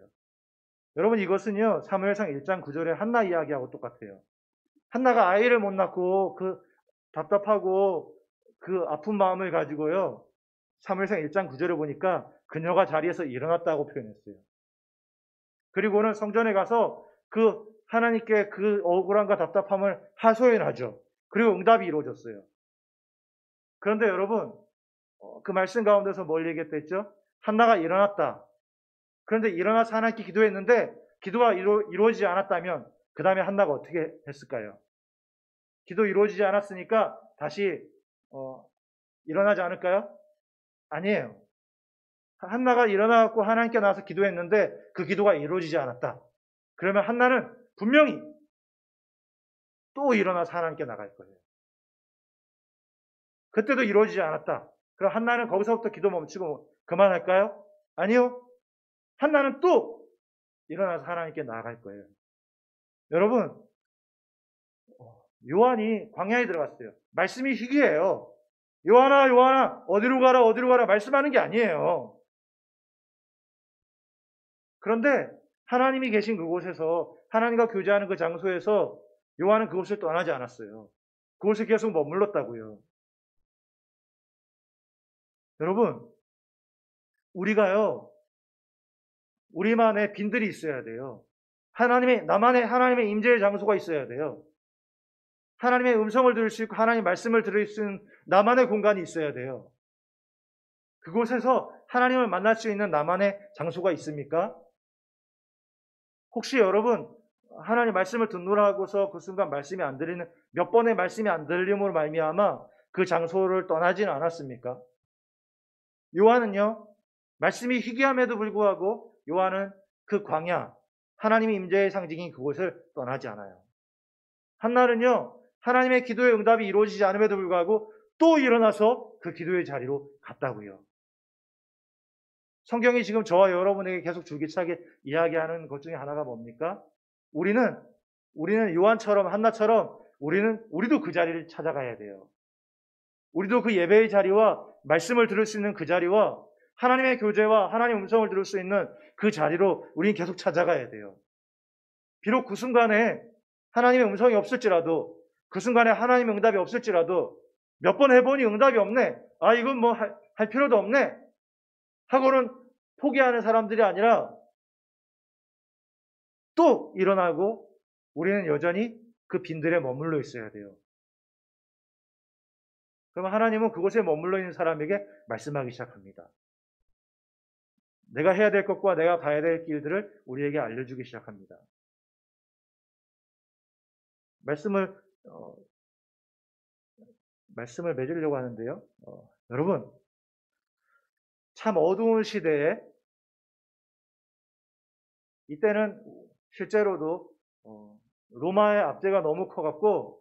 여러분, 이것은요, 사무엘상 1장 9절의 한나 이야기하고 똑같아요. 한나가 아이를 못 낳고 그 답답하고 그 아픈 마음을 가지고요, 사무엘상 1장 9절에 보니까 그녀가 자리에서 일어났다고 표현했어요. 그리고는 성전에 가서 그 하나님께 그 억울함과 답답함을 하소연하죠. 그리고 응답이 이루어졌어요. 그런데 여러분, 그 말씀 가운데서 뭘 얘기했댔죠? 한나가 일어났다. 그런데 일어나서 하나님께 기도했는데 기도가 이루어지지 않았다면 그 다음에 한나가 어떻게 했을까요? 기도 이루어지지 않았으니까 다시 일어나지 않을까요? 아니에요. 한나가 일어나고 하나님께 나와서 기도했는데 그 기도가 이루어지지 않았다. 그러면 한나는 분명히 또 일어나서 하나님께 나갈 거예요. 그때도 이루어지지 않았다. 그럼 한나는 거기서부터 기도 멈추고 그만할까요? 아니요. 한나는 또 일어나서 하나님께 나아갈 거예요. 여러분, 요한이 광야에 들어갔어요. 말씀이 희귀해요. 요한아, 요한아, 어디로 가라, 어디로 가라 말씀하는 게 아니에요. 그런데 하나님이 계신 그곳에서, 하나님과 교제하는 그 장소에서 요한은 그곳을 떠나지 않았어요. 그곳에 계속 머물렀다고요. 여러분, 우리가요, 우리만의 빈들이 있어야 돼요. 나만의 하나님의 임재의 장소가 있어야 돼요. 하나님의 음성을 들을 수 있고 하나님의 말씀을 들을 수 있는 나만의 공간이 있어야 돼요. 그곳에서 하나님을 만날 수 있는 나만의 장소가 있습니까? 혹시 여러분 하나님 말씀을 듣노라고서 그 순간 말씀이 안 들리는 몇 번의 말씀이 안 들림으로 말미암아 그 장소를 떠나지는 않았습니까? 요한은요, 말씀이 희귀함에도 불구하고 요한은 그 광야, 하나님의 임재의 상징인 그곳을 떠나지 않아요. 한날은요, 하나님의 기도의 응답이 이루어지지 않음에도 불구하고 또 일어나서 그 기도의 자리로 갔다고요. 성경이 지금 저와 여러분에게 계속 줄기차게 이야기하는 것 중에 하나가 뭡니까? 우리는 요한처럼, 한나처럼 우리도 그 자리를 찾아가야 돼요. 우리도 그 예배의 자리와 말씀을 들을 수 있는 그 자리와 하나님의 교제와 하나님의 음성을 들을 수 있는 그 자리로 우리는 계속 찾아가야 돼요. 비록 그 순간에 하나님의 음성이 없을지라도, 그 순간에 하나님의 응답이 없을지라도 몇 번 해보니 응답이 없네. 아, 이건 뭐 할 필요도 없네. 하고는 포기하는 사람들이 아니라 또 일어나고 우리는 여전히 그 빈들에 머물러 있어야 돼요. 그러면 하나님은 그곳에 머물러 있는 사람에게 말씀하기 시작합니다. 내가 해야 될 것과 내가 가야 될 길들을 우리에게 알려주기 시작합니다. 말씀을 맺으려고 하는데요. 여러분, 참 어두운 시대에 이때는 실제로도 로마의 압제가 너무 커갖고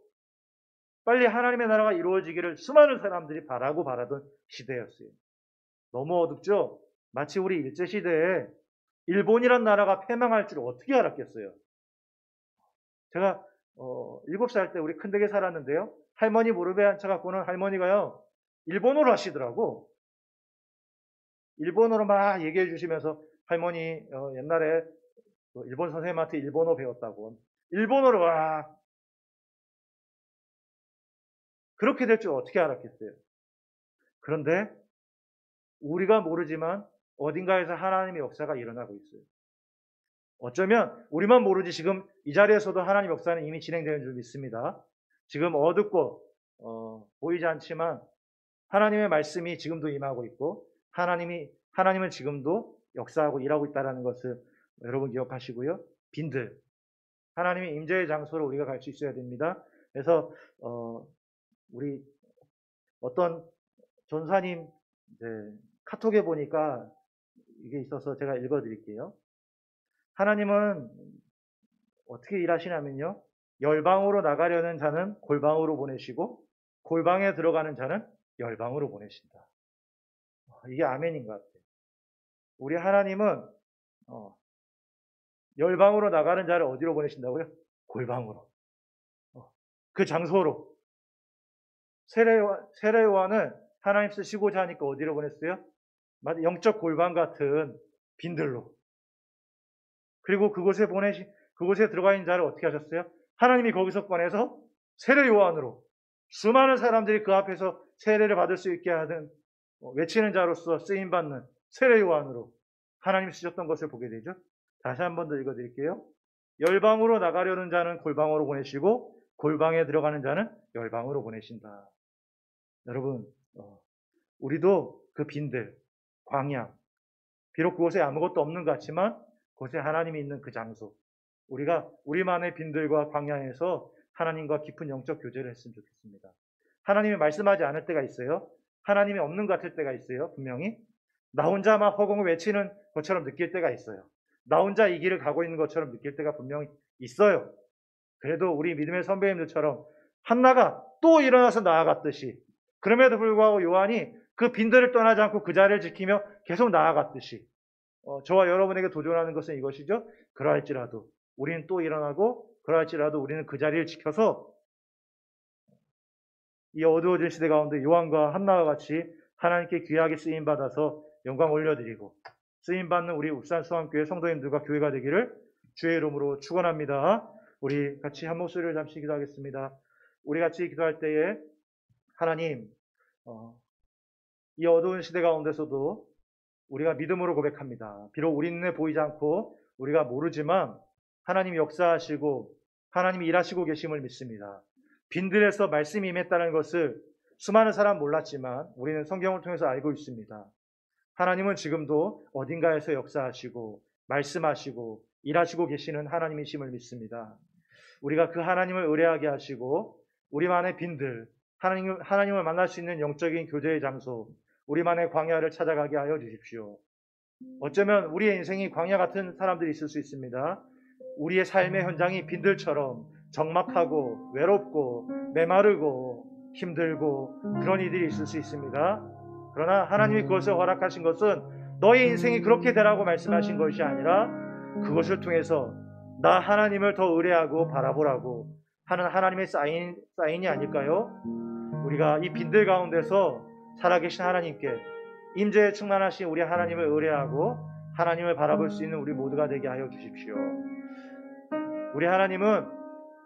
빨리 하나님의 나라가 이루어지기를 수많은 사람들이 바라던 시대였어요. 너무 어둡죠? 마치 우리 일제시대에 일본이란 나라가 패망할 줄 어떻게 알았겠어요? 제가 7살 때 우리 큰댁에 살았는데요. 할머니 무릎에 앉혀갖고는 할머니가요, 일본어로 하시더라고. 일본어로 막 얘기해 주시면서 할머니 옛날에 일본 선생님한테 일본어 배웠다고. 일본어로 와. 그렇게 될 줄 어떻게 알았겠어요? 그런데 우리가 모르지만 어딘가에서 하나님의 역사가 일어나고 있어요. 어쩌면 우리만 모르지 지금 이 자리에서도 하나님의 역사는 이미 진행되는 줄 믿습니다. 지금 어둡고 보이지 않지만 하나님의 말씀이 지금도 임하고 있고 하나님은 지금도 역사하고 일하고 있다는 것을 여러분 기억하시고요. 빈들, 하나님의 임재의 장소로 우리가 갈 수 있어야 됩니다. 그래서 우리 어떤 전사님 카톡에 보니까 이게 있어서 제가 읽어드릴게요. 하나님은 어떻게 일하시냐면요, 열방으로 나가려는 자는 골방으로 보내시고 골방에 들어가는 자는 열방으로 보내신다. 이게 아멘인 것 같아요. 우리 하나님은 열방으로 나가는 자를 어디로 보내신다고요? 골방으로. 그 장소로. 세례 요한을 하나님 쓰시고자 하니까 어디로 보냈어요? 영적 골방 같은 빈들로. 그리고 그곳에 들어가 있는 자를 어떻게 하셨어요? 하나님이 거기서 꺼내서 세례 요한으로 수많은 사람들이 그 앞에서 세례를 받을 수 있게 하는 외치는 자로서 쓰임받는 세례 요한으로 하나님이 쓰셨던 것을 보게 되죠. 다시 한 번 더 읽어드릴게요. 열방으로 나가려는 자는 골방으로 보내시고 골방에 들어가는 자는 열방으로 보내신다. 여러분, 우리도 그 빈들, 광야, 비록 그곳에 아무것도 없는 것 같지만 그곳에 하나님이 있는 그 장소, 우리가 우리만의 빈들과 광야에서 하나님과 깊은 영적 교제를 했으면 좋겠습니다. 하나님이 말씀하지 않을 때가 있어요. 하나님이 없는 것 같을 때가 있어요. 분명히 나 혼자 막 허공을 외치는 것처럼 느낄 때가 있어요. 나 혼자 이 길을 가고 있는 것처럼 느낄 때가 분명히 있어요. 그래도 우리 믿음의 선배님들처럼 한나가 또 일어나서 나아갔듯이, 그럼에도 불구하고 요한이 그 빈들을 떠나지 않고 그 자리를 지키며 계속 나아갔듯이 저와 여러분에게 도전하는 것은 이것이죠. 그러할지라도 우리는 또 일어나고, 그러할지라도 우리는 그 자리를 지켜서 이 어두워진 시대 가운데 요한과 한나와 같이 하나님께 귀하게 쓰임받아서 영광 올려드리고 쓰임받는 우리 울산수원교회 성도님들과 교회가 되기를 주의 이름으로 축원합니다. 우리 같이 한 목소리를 잠시 기도하겠습니다. 우리 같이 기도할 때에 하나님, 이 어두운 시대 가운데서도 우리가 믿음으로 고백합니다. 비록 우리 눈에 보이지 않고 우리가 모르지만 하나님이 역사하시고 하나님이 일하시고 계심을 믿습니다. 빈들에서 말씀이 임했다는 것을 수많은 사람 몰랐지만 우리는 성경을 통해서 알고 있습니다. 하나님은 지금도 어딘가에서 역사하시고 말씀하시고 일하시고 계시는 하나님이심을 믿습니다. 우리가 그 하나님을 의뢰하게 하시고 우리만의 빈들, 하나님을 만날 수 있는 영적인 교제의 장소, 우리만의 광야를 찾아가게 하여 주십시오. 어쩌면 우리의 인생이 광야 같은 사람들이 있을 수 있습니다. 우리의 삶의 현장이 빈들처럼 적막하고 외롭고 메마르고 힘들고 그런 이들이 있을 수 있습니다. 그러나 하나님이 그것을 허락하신 것은 너의 인생이 그렇게 되라고 말씀하신 것이 아니라 그것을 통해서 나 하나님을 더 의뢰하고 바라보라고 하는 하나님의 사인이 아닐까요? 우리가 이 빈들 가운데서 살아계신 하나님께 임재에 충만하신 우리 하나님을 의뢰하고 하나님을 바라볼 수 있는 우리 모두가 되게 하여 주십시오. 우리 하나님은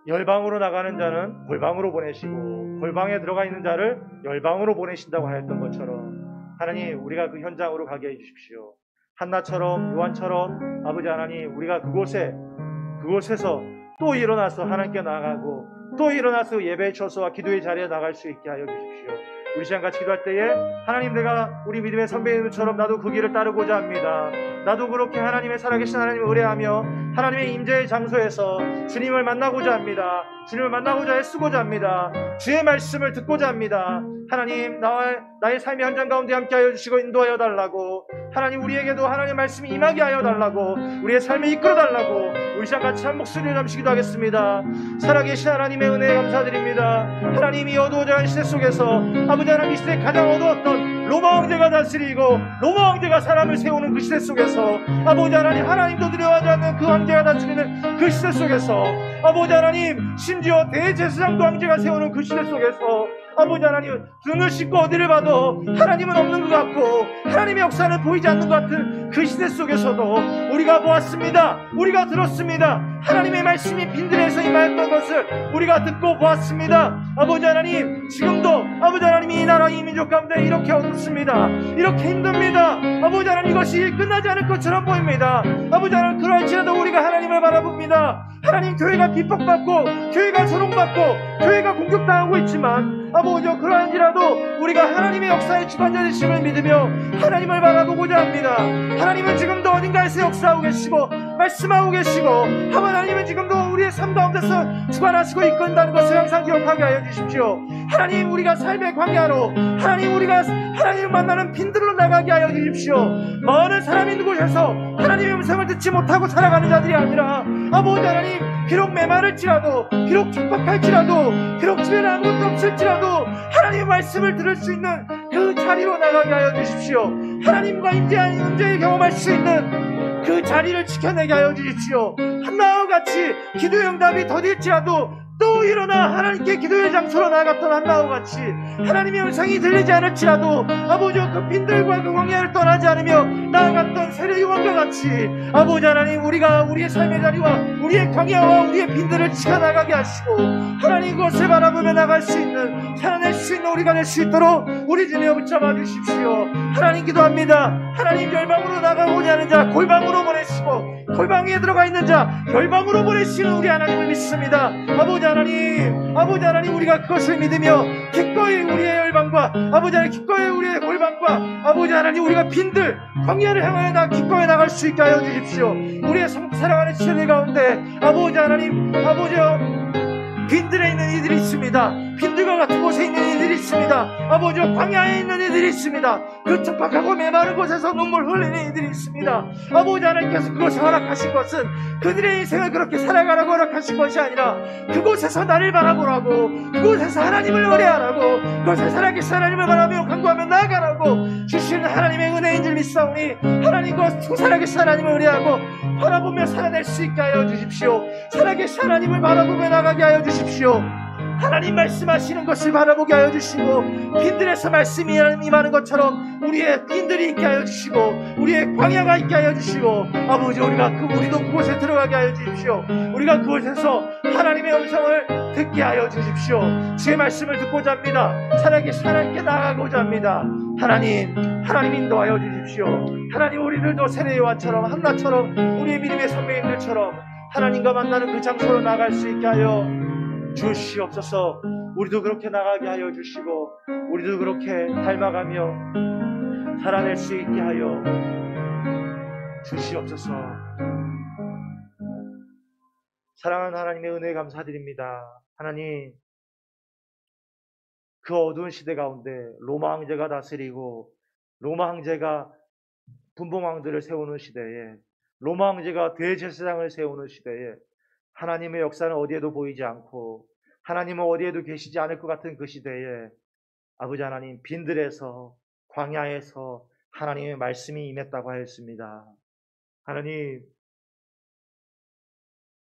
열방으로 나가는 자는 골방으로 보내시고 골방에 들어가 있는 자를 열방으로 보내신다고 하였던 것처럼 하나님 우리가 그 현장으로 가게 해 주십시오. 한나처럼 요한처럼 아버지 하나님 우리가 그곳에서 또 일어나서 하나님께 나아가고 또 일어나서 예배의 처소와 기도의 자리에 나갈 수 있게 하여 주십시오. 우리 시간 같이 기도할 때에 하나님 내가 우리 믿음의 선배님처럼 나도 그 길을 따르고자 합니다. 나도 그렇게 하나님의 살아계신 하나님을 의뢰하며 하나님의 임재의 장소에서 주님을 만나고자 합니다. 주님을 만나고자 애쓰고자 합니다. 주의 말씀을 듣고자 합니다. 하나님 나의 삶의 현장 가운데 함께하여 주시고 인도하여 달라고 하나님 우리에게도 하나님의 말씀이 임하게 하여 달라고 우리의 삶을 이끌어 달라고 우리 시간 같이 한 목소리를 잠시 기도하겠습니다. 살아계신 하나님의 은혜에 감사드립니다. 하나님이 어두워져가는 시대 속에서 아버지 하나님 이 시대에 가장 어두웠던 로마 황제가 다스리고 로마 황제가 사람을 세우는 그 시대 속에서 아버지 하나님도 두려워하지 않는 그 황제가 다스리는 그 시대 속에서 아버지 하나님 심지어 대제사장도 황제가 세우는 그 시대 속에서 아버지 하나님 눈을 씻고 어디를 봐도 하나님은 없는 것 같고 하나님의 역사는 보이지 않는 것 같은 그 시대 속에서도 우리가 보았습니다. 우리가 들었습니다. 하나님의 말씀이 빈들에서 임하였던 것을 우리가 듣고 보았습니다. 아버지 하나님 지금도 아버지 하나님이 이 나라 이 민족 가운데 이렇게 어둡습니다. 이렇게 힘듭니다. 아버지 하나님 이것이 끝나지 않을 것처럼 보입니다. 아버지 하나님 그럴지라도 우리가 하나님을 바라봅니다. 하나님 교회가 비판받고 교회가 조롱받고 교회가 공격당하고 있지만 아버지여 그러한지라도 우리가 하나님의 역사의 주관자 되심을 믿으며 하나님을 바라보고자 합니다. 하나님은 지금도 어딘가에서 역사하고 계시고 말씀하고 계시고 하나님은 지금도 우리의 삶 가운데서 주관하시고 이끈다는 것을 항상 기억하게 하여 주십시오. 하나님 우리가 삶의 광야로 하나님 우리가 하나님을 만나는 빈들로 나가게 하여 주십시오. 많은 사람이 있는 곳에서 하나님의 음성을 듣지 못하고 살아가는 자들이 아니라 아버지 하나님 비록 메마를지라도 비록 촉박할지라도 비록 집에는 아무것도 없을지라도 하나님의 말씀을 들을 수 있는 그 자리로 나가게 하여 주십시오. 하나님과 임재의 경험할 수 있는 그 자리를 지켜내게 하여 주십시오. 한나와 같이 기도의 응답이 더딜지라도 또 일어나 하나님께 기도의 장소로 나아갔던 한나와 같이 하나님의 음성이 들리지 않을지라도 아버지 그 빈들과 그 광야를 떠나지 않으며 나아갔던 세례요한과 같이 아버지 하나님 우리가 우리의 삶의 자리와 우리의 광야와 우리의 빈들을 지켜나가게 하시고 하나님 그것을 바라보며 나갈 수 있는 살아낼 수 있는 우리가 될 수 있도록 우리 주님 붙잡아 주십시오. 하나님 기도합니다. 하나님 열방으로 나가고자 하는 자 골방으로 보내시고 골방에 들어가 있는 자 열방으로 보내시는 우리 하나님을 믿습니다. 아버지 하나님 우리가 그것을 믿으며 기꺼이 우리의 열방과 아버지 하나님 기꺼이 우리의 골방과 아버지 하나님 우리가 빈들 광야를 향하여 기꺼이 나갈 수 있게 하여 주십시오. 우리의 살아가는 시대 가운데 아버지 하나님 빈들에 있는 이들이 있습니다. 빈들과 같은 곳에 있는 이들이 있습니다. 아버지 광야에 있는 이들이 있습니다. 그 척박하고 메마른 곳에서 눈물 흘리는 이들이 있습니다. 아버지 하나님께서 그것을 허락하신 것은 그들의 인생을 그렇게 살아가라고 허락하신 것이 아니라 그곳에서 나를 바라보라고 그곳에서 하나님을 의뢰하라고 그곳에서 살아계신 하나님을 바라며 간구하며 나아가라고 주시는 하나님의 은혜인 줄 믿사오니 하나님 그 살아계신 하나님을 의뢰하고 바라보며 살아낼 수 있게 하여 주십시오. 살아계신 하나님을 바라보며 나가게 하여 주십시오. 하나님 말씀하시는 것을 바라보게 하여 주시고 빈들에서 말씀이 임하는 것처럼 우리의 빈들이 있게 하여 주시고 우리의 광야가 있게 하여 주시고 아버지 우리도 그곳에 들어가게 하여 주십시오. 우리가 그곳에서 하나님의 음성을 듣게 하여 주십시오. 주의 말씀을 듣고자 합니다. 살아계신 하나님께 나아가고자 합니다. 하나님 인도하여 주십시오. 하나님, 우리들도 세례요한처럼 한나처럼 우리의 믿음의 선배님들처럼 하나님과 만나는 그 장소로 나갈 수 있게 하여 주시옵소서. 우리도 그렇게 나가게 하여 주시고 우리도 그렇게 닮아가며 살아낼 수 있게 하여 주시옵소서. 사랑하는 하나님의 은혜 감사드립니다. 하나님, 그 어두운 시대 가운데 로마 황제가 다스리고 로마 황제가 분봉왕들을 세우는 시대에, 로마 황제가 대제사장을 세우는 시대에 하나님의 역사는 어디에도 보이지 않고 하나님은 어디에도 계시지 않을 것 같은 그 시대에 아버지 하나님, 빈들에서 광야에서 하나님의 말씀이 임했다고 하였습니다. 하나님,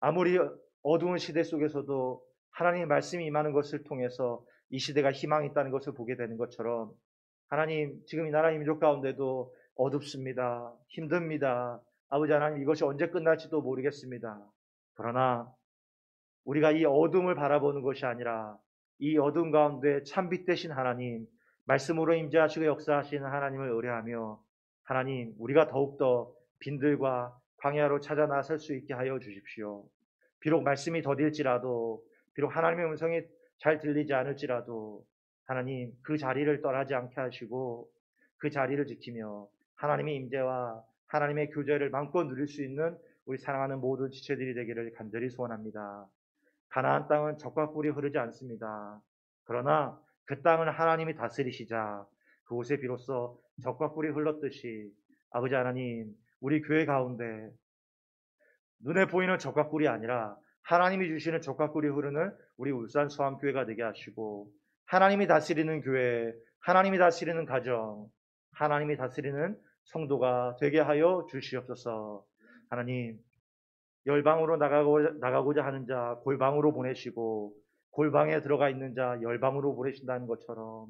아무리 어두운 시대 속에서도 하나님의 말씀이 임하는 것을 통해서 이 시대가 희망이 있다는 것을 보게 되는 것처럼, 하나님, 지금 이 나라 민족 가운데도 어둡습니다. 힘듭니다. 아버지 하나님, 이것이 언제 끝날지도 모르겠습니다. 그러나 우리가 이 어둠을 바라보는 것이 아니라 이 어둠 가운데 참빛 되신 하나님, 말씀으로 임재하시고 역사하시는 하나님을 의뢰하며, 하나님, 우리가 더욱더 빈들과 광야로 찾아 나설 수 있게 하여 주십시오. 비록 말씀이 더딜지라도, 비록 하나님의 음성이 잘 들리지 않을지라도 하나님, 그 자리를 떠나지 않게 하시고 그 자리를 지키며 하나님의 임재와 하나님의 교제를 마음껏 누릴 수 있는 우리 사랑하는 모든 지체들이 되기를 간절히 소원합니다. 가나안 땅은 젖과 꿀이 흐르지 않습니다. 그러나 그 땅을 하나님이 다스리시자 그곳에 비로소 젖과 꿀이 흘렀듯이 아버지 하나님, 우리 교회 가운데 눈에 보이는 젖과 꿀이 아니라 하나님이 주시는 젖과 꿀이 흐르는 우리 울산 수암교회가 되게 하시고, 하나님이 다스리는 교회, 하나님이 다스리는 가정, 하나님이 다스리는 성도가 되게 하여 주시옵소서. 하나님, 열방으로 나가고자 하는 자 골방으로 보내시고 골방에 들어가 있는 자 열방으로 보내신다는 것처럼,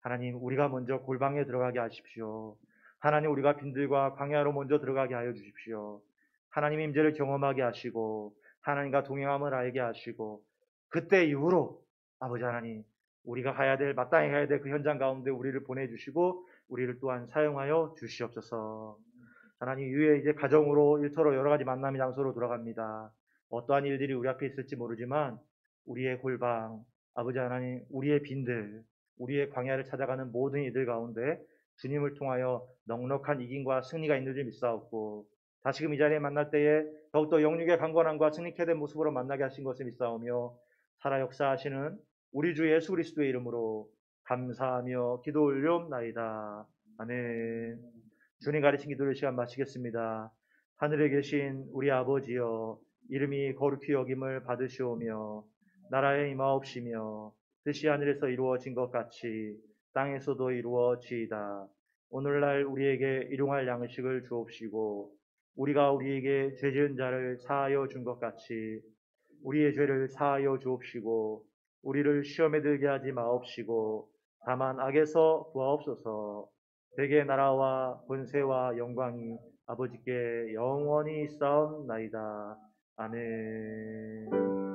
하나님, 우리가 먼저 골방에 들어가게 하십시오. 하나님, 우리가 빈들과 광야로 먼저 들어가게 하여 주십시오. 하나님의 임재를 경험하게 하시고 하나님과 동행함을 알게 하시고, 그때 이후로 아버지 하나님, 우리가 가야 될, 마땅히 가야 될 그 현장 가운데 우리를 보내주시고 우리를 또한 사용하여 주시옵소서. 하나님, 이후에 이제 가정으로, 일터로 여러 가지 만남의 장소로 돌아갑니다. 어떠한 일들이 우리 앞에 있을지 모르지만 우리의 골방, 아버지 하나님, 우리의 빈들, 우리의 광야를 찾아가는 모든 이들 가운데 주님을 통하여 넉넉한 이김과 승리가 있는 줄 믿사옵고, 다시금 이 자리에 만날 때에 더욱더 영육의 강건함과 승리케 된 모습으로 만나게 하신 것을 믿사오며, 살아 역사하시는 우리 주 예수 그리스도의 이름으로 감사하며 기도 올려옵나이다. 아멘. 주님 가르친 기도를 시간 마치겠습니다. 하늘에 계신 우리 아버지여, 이름이 거룩히 여김을 받으시오며 나라에 임하옵시며 뜻이 하늘에서 이루어진 것 같이 땅에서도 이루어지이다. 오늘날 우리에게 일용할 양식을 주옵시고 우리가 우리에게 죄 지은 자를 사하여 준 것 같이 우리의 죄를 사하여 주옵시고 우리를 시험에 들게 하지 마옵시고 다만 악에서 구하옵소서. 대개 나라와 권세와 영광이 아버지께 영원히 있사옵나이다. 아멘.